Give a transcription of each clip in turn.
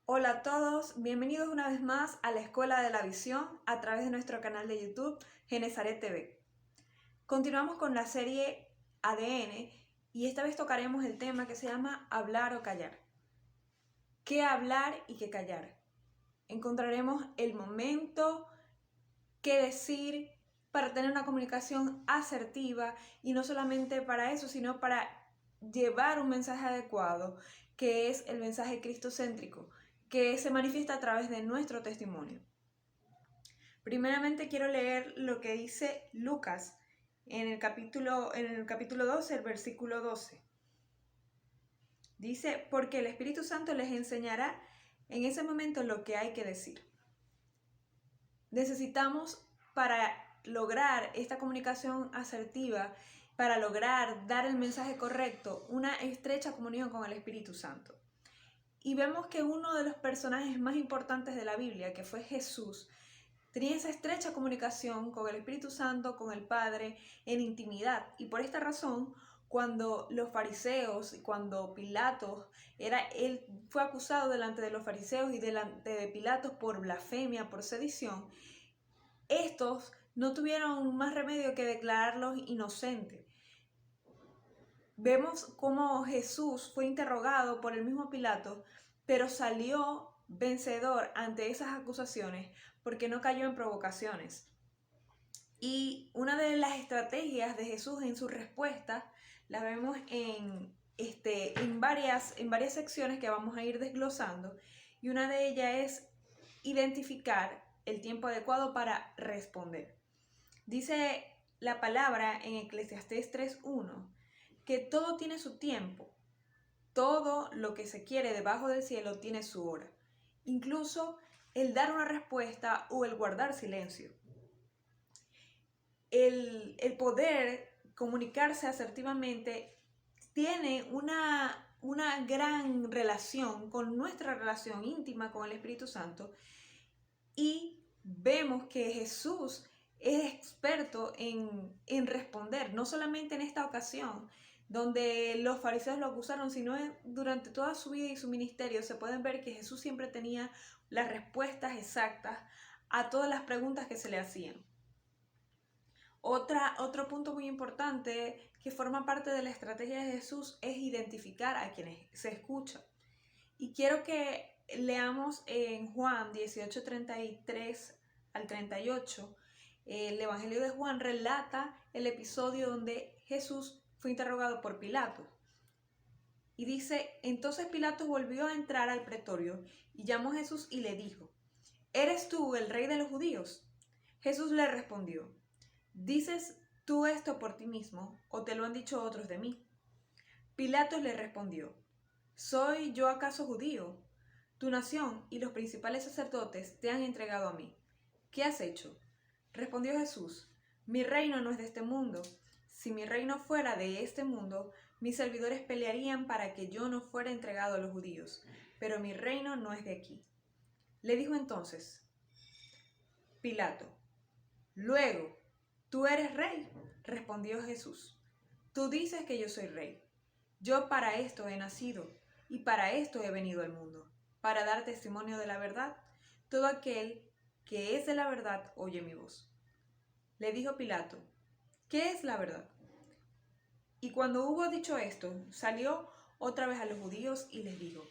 Hola a todos, bienvenidos una vez más a la Escuela de la Visión a través de nuestro canal de YouTube Genezaret TV. Continuamos con la serie ADN y esta vez tocaremos el tema que se llama hablar o callar. ¿Qué hablar y qué callar? Encontraremos el momento, qué decir para tener una comunicación asertiva y no solamente para eso, sino para llevar un mensaje adecuado, que es el mensaje cristocéntrico, que se manifiesta a través de nuestro testimonio. Primeramente quiero leer lo que dice Lucas en el capítulo 12, el versículo 12. Dice, porque el Espíritu Santo les enseñará en ese momento lo que hay que decir. Necesitamos, para lograr esta comunicación asertiva, para lograr dar el mensaje correcto, una estrecha comunión con el Espíritu Santo. Y vemos que uno de los personajes más importantes de la Biblia, que fue Jesús, tenía esa estrecha comunicación con el Espíritu Santo, con el Padre, en intimidad. Y por esta razón, cuando los fariseos, cuando Pilatos, él fue acusado delante de los fariseos y delante de Pilatos por blasfemia, por sedición, estos no tuvieron más remedio que declararlos inocentes. Vemos cómo Jesús fue interrogado por el mismo Pilato, pero salió vencedor ante esas acusaciones porque no cayó en provocaciones. Y una de las estrategias de Jesús en su respuesta la vemos en varias secciones que vamos a ir desglosando. Y una de ellas es identificar el tiempo adecuado para responder. Dice la palabra en Eclesiastés 3:1 que todo tiene su tiempo, todo lo que se quiere debajo del cielo tiene su hora, incluso el dar una respuesta o el guardar silencio. El poder comunicarse asertivamente tiene una gran relación con nuestra relación íntima con el Espíritu Santo, y vemos que Jesús es experto en responder, no solamente en esta ocasión donde los fariseos lo acusaron, sino durante toda su vida y su ministerio. Se pueden ver que Jesús siempre tenía las respuestas exactas a todas las preguntas que se le hacían. Otro punto muy importante que forma parte de la estrategia de Jesús es identificar a quienes se escuchan. Y quiero que leamos en Juan 18:33 al 38. El Evangelio de Juan relata el episodio donde Jesús fue interrogado por Pilato. Y dice, entonces Pilato volvió a entrar al pretorio y llamó a Jesús y le dijo, ¿eres tú el rey de los judíos? Jesús le respondió, ¿dices tú esto por ti mismo o te lo han dicho otros de mí? Pilato le respondió, ¿soy yo acaso judío? Tu nación y los principales sacerdotes te han entregado a mí. ¿Qué has hecho? Respondió Jesús, mi reino no es de este mundo. Si mi reino fuera de este mundo, mis servidores pelearían para que yo no fuera entregado a los judíos, pero mi reino no es de aquí. Le dijo entonces Pilato, luego, ¿tú eres rey? Respondió Jesús, tú dices que yo soy rey. Yo para esto he nacido y para esto he venido al mundo, para dar testimonio de la verdad. Todo aquel que es de la verdad oye mi voz. Le dijo Pilato, ¿qué es la verdad? Y cuando hubo dicho esto, salió otra vez a los judíos y les dijo,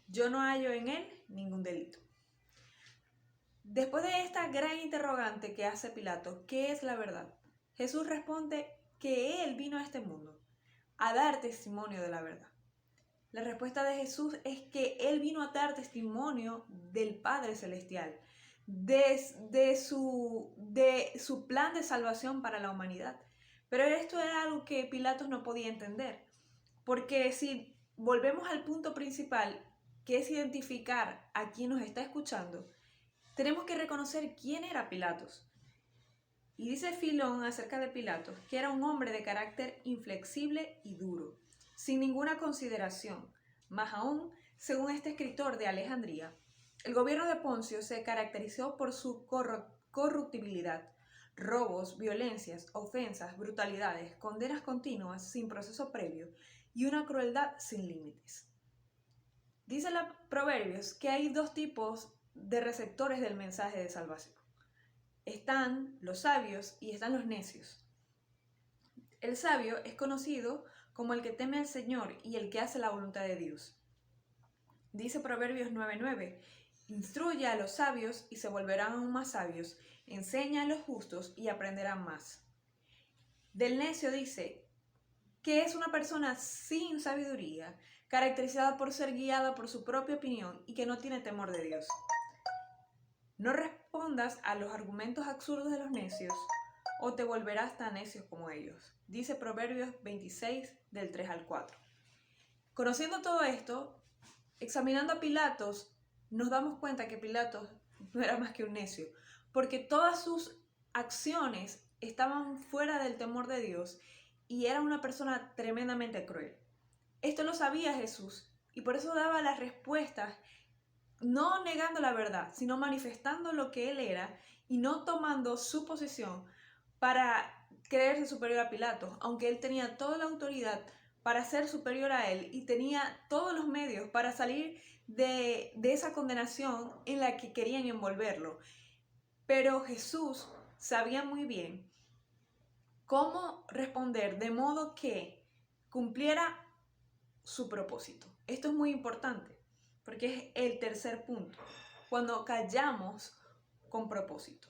yo no hallo en él ningún delito. Después de esta gran interrogante que hace Pilato, ¿qué es la verdad? Jesús responde que él vino a este mundo a dar testimonio de la verdad. La respuesta de Jesús es que él vino a dar testimonio del Padre Celestial, de su plan de salvación para la humanidad. Pero esto era algo que Pilatos no podía entender, porque si volvemos al punto principal, que es identificar a quien nos está escuchando, tenemos que reconocer quién era Pilatos. Y dice Filón acerca de Pilatos que era un hombre de carácter inflexible y duro, sin ninguna consideración. Más aún, según este escritor de Alejandría, el gobierno de Poncio se caracterizó por su corruptibilidad, robos, violencias, ofensas, brutalidades, condenas continuas sin proceso previo y una crueldad sin límites. Dice la Proverbios que hay dos tipos de receptores del mensaje de salvación. Están los sabios y están los necios. El sabio es conocido como el que teme al Señor y el que hace la voluntad de Dios. Dice Proverbios 9:9, instruye a los sabios y se volverán aún más sabios, enseña a los justos y aprenderán más. Del necio dice que es una persona sin sabiduría, caracterizada por ser guiada por su propia opinión y que no tiene temor de Dios. No respondas a los argumentos absurdos de los necios o te volverás tan necios como ellos. Dice Proverbios 26 del 3 al 4. Conociendo todo esto, examinando a Pilatos, nos damos cuenta que Pilatos no era más que un necio, porque todas sus acciones estaban fuera del temor de Dios y era una persona tremendamente cruel. Esto lo sabía Jesús y por eso daba las respuestas, no negando la verdad, sino manifestando lo que él era y no tomando su posición para creerse superior a Pilatos, aunque él tenía toda la autoridad para ser superior a él y tenía todos los medios para salir de esa condenación en la que querían envolverlo. Pero Jesús sabía muy bien cómo responder de modo que cumpliera su propósito. Esto es muy importante porque es el tercer punto, cuando callamos con propósito.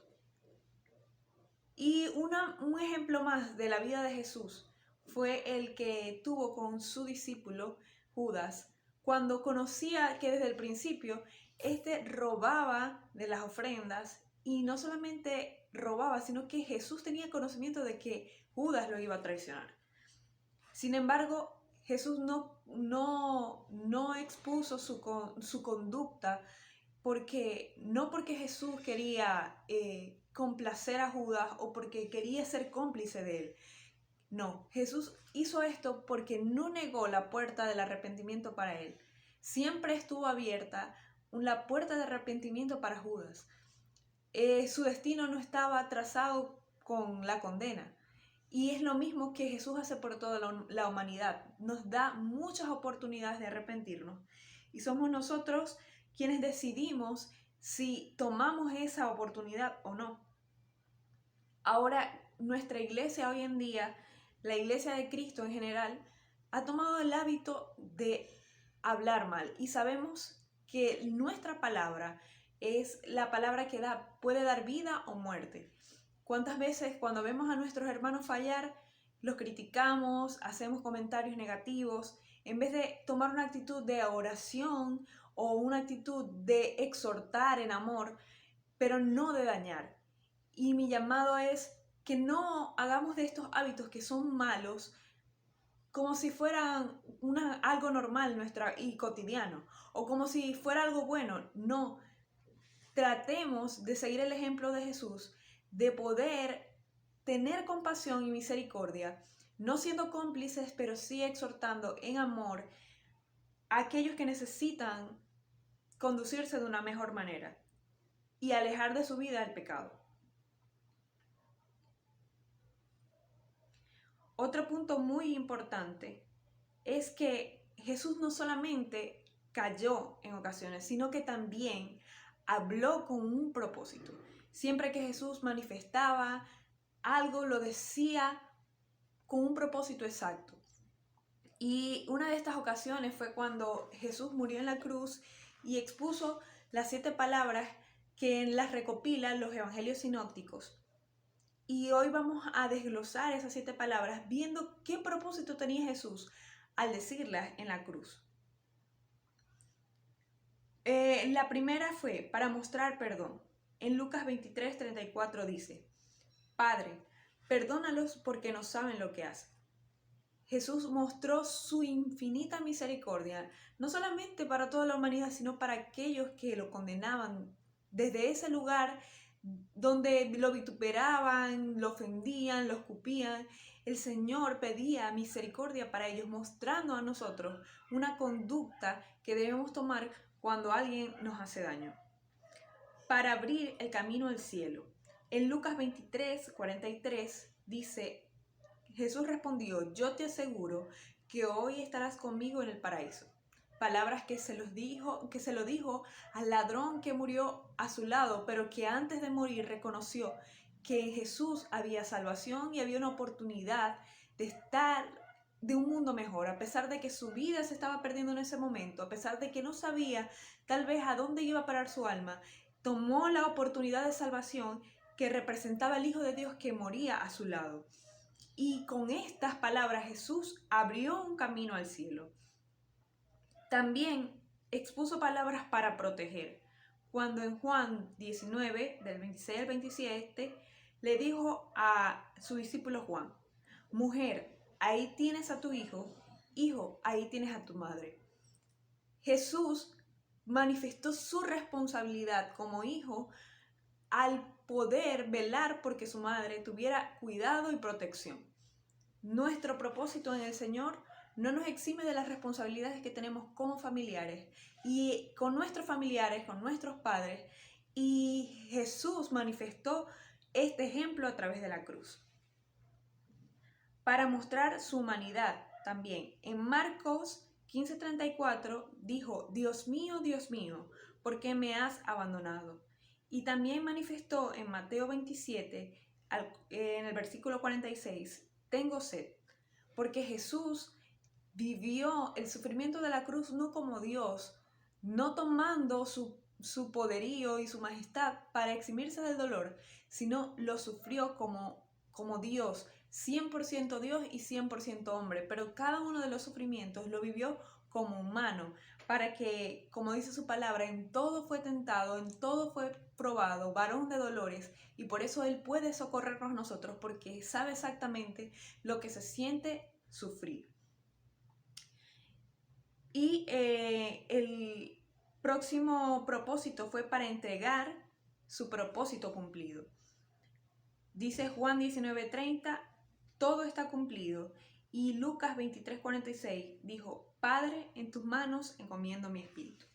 Y un ejemplo más de la vida de Jesús fue el que tuvo con su discípulo Judas, cuando conocía que desde el principio éste robaba de las ofrendas y no solamente robaba, sino que Jesús tenía conocimiento de que Judas lo iba a traicionar. Sin embargo, Jesús no expuso su conducta no porque Jesús quería complacer a Judas o porque quería ser cómplice de él. No, Jesús hizo esto porque no negó la puerta del arrepentimiento para él. Siempre estuvo abierta la puerta de arrepentimiento para Judas. Su destino no estaba trazado con la condena. Y es lo mismo que Jesús hace por toda la humanidad. Nos da muchas oportunidades de arrepentirnos. Y somos nosotros quienes decidimos si tomamos esa oportunidad o no. Ahora, nuestra iglesia hoy en día, la iglesia de Cristo en general, ha tomado el hábito de hablar mal. Y sabemos que nuestra palabra es la palabra que puede dar vida o muerte. ¿Cuántas veces cuando vemos a nuestros hermanos fallar, los criticamos, hacemos comentarios negativos, en vez de tomar una actitud de oración o una actitud de exhortar en amor, pero no de dañar? Y mi llamado es que no hagamos de estos hábitos que son malos como si fueran algo normal y cotidiano, o como si fuera algo bueno. No, tratemos de seguir el ejemplo de Jesús, de poder tener compasión y misericordia, no siendo cómplices, pero sí exhortando en amor a aquellos que necesitan conducirse de una mejor manera y alejar de su vida el pecado. Otro punto muy importante es que Jesús no solamente cayó en ocasiones, sino que también habló con un propósito. Siempre que Jesús manifestaba algo, lo decía con un propósito exacto. Y una de estas ocasiones fue cuando Jesús murió en la cruz y expuso las 7 palabras que las recopilan los evangelios sinópticos. Y hoy vamos a desglosar esas 7 palabras viendo qué propósito tenía Jesús al decirlas en la cruz. La primera fue para mostrar perdón. En Lucas 23:34 dice: Padre, perdónalos porque no saben lo que hacen. Jesús mostró su infinita misericordia, no solamente para toda la humanidad, sino para aquellos que lo condenaban desde ese lugar donde lo vituperaban, lo ofendían, lo escupían. El Señor pedía misericordia para ellos, mostrando a nosotros una conducta que debemos tomar cuando alguien nos hace daño. Para abrir el camino al cielo. En Lucas 23:43 dice: Jesús respondió: yo te aseguro que hoy estarás conmigo en el paraíso. palabras que se lo dijo al ladrón que murió a su lado, pero que antes de morir reconoció que en Jesús había salvación y había una oportunidad de estar de un mundo mejor, a pesar de que su vida se estaba perdiendo en ese momento, a pesar de que no sabía tal vez a dónde iba a parar su alma, tomó la oportunidad de salvación que representaba el Hijo de Dios que moría a su lado. Y con estas palabras Jesús abrió un camino al cielo. También expuso palabras para proteger. Cuando en Juan 19, del 26 al 27, le dijo a su discípulo Juan: mujer, ahí tienes a tu hijo, hijo, ahí tienes a tu madre. Jesús manifestó su responsabilidad como hijo al poder velar porque su madre tuviera cuidado y protección. Nuestro propósito en el Señor no nos exime de las responsabilidades que tenemos como familiares y con nuestros familiares, con nuestros padres, y Jesús manifestó este ejemplo a través de la cruz para mostrar su humanidad también. En Marcos 15:34 dijo: Dios mío, ¿por qué me has abandonado? Y también manifestó en Mateo 27, en el versículo 46, tengo sed, porque Jesús vivió el sufrimiento de la cruz no como Dios, no tomando su poderío y su majestad para eximirse del dolor, sino lo sufrió como Dios, 100% Dios y 100% hombre, pero cada uno de los sufrimientos lo vivió como humano, para que, como dice su palabra, en todo fue tentado, en todo fue probado, varón de dolores, y por eso Él puede socorrernos a nosotros, porque sabe exactamente lo que se siente sufrir. Y el próximo propósito fue para entregar su propósito cumplido. Dice Juan 19:30, todo está cumplido. Y Lucas 23:46 dijo: Padre, en tus manos encomiendo mi espíritu.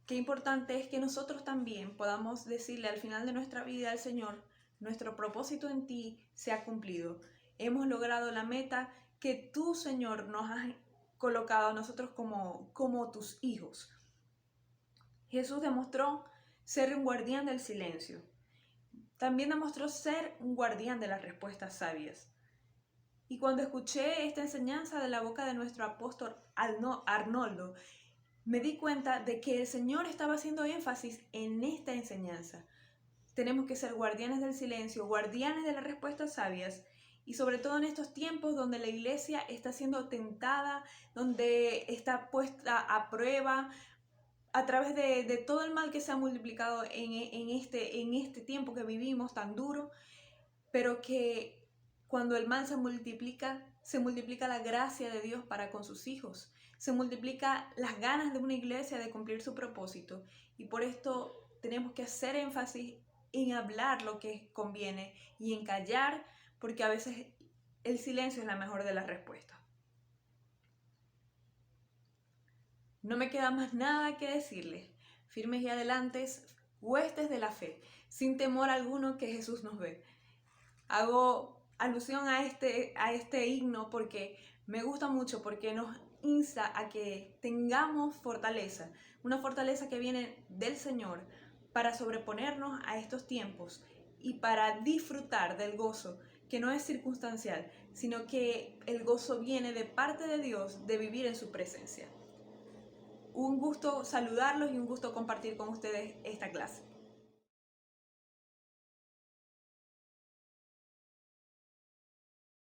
Qué importante es que nosotros también podamos decirle al final de nuestra vida al Señor: nuestro propósito en ti se ha cumplido. Hemos logrado la meta que tú, Señor, nos has colocado a nosotros como tus hijos. Jesús demostró ser un guardián del silencio. También demostró ser un guardián de las respuestas sabias. Y cuando escuché esta enseñanza de la boca de nuestro apóstol Arnoldo, me di cuenta de que el Señor estaba haciendo énfasis en esta enseñanza. Tenemos que ser guardianes del silencio, guardianes de las respuestas sabias, y sobre todo en estos tiempos donde la iglesia está siendo tentada, donde está puesta a prueba a través de todo el mal que se ha multiplicado en este tiempo que vivimos tan duro, pero que cuando el mal se multiplica la gracia de Dios para con sus hijos, se multiplica las ganas de una iglesia de cumplir su propósito, y por esto tenemos que hacer énfasis en hablar lo que conviene y en callar, porque a veces el silencio es la mejor de las respuestas. No me queda más nada que decirles. Firmes y adelantes, huestes de la fe, sin temor alguno que Jesús nos ve. Hago alusión a este himno porque me gusta mucho, porque nos insta a que tengamos fortaleza, una fortaleza que viene del Señor para sobreponernos a estos tiempos y para disfrutar del gozo que no es circunstancial, sino que el gozo viene de parte de Dios de vivir en su presencia. Un gusto saludarlos y un gusto compartir con ustedes esta clase.